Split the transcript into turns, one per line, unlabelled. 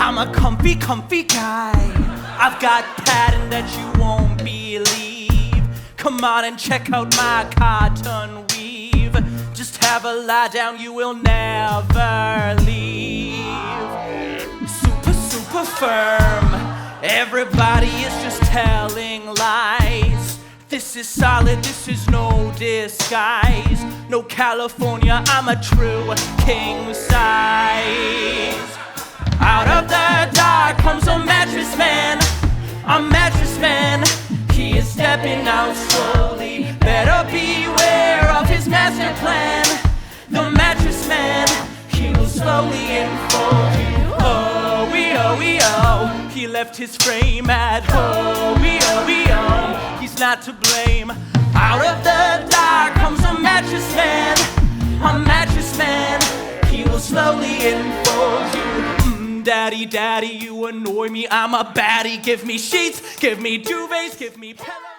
I'm a comfy, comfy guy. I've got pattern that you won't believe. Come on and check out my cotton weave. Just have a lie down, you will never leave. Super, super firm. Everybody is just telling lies. This is solid, this is no disguise. No California, I'm a true king size. Out of the dark comes a mattress man. A mattress man, he is stepping out slowly. Better beware of his master plan. The mattress man, he will slowly enfold you. Oh, oh, he left his frame at home. Oh, he's not to blame. Out of the dark comes a mattress man. A mattress man, he will slowly enfold you. Daddy, daddy, you annoy me, I'm a baddie. Give me sheets, give me duvets, give me pillows.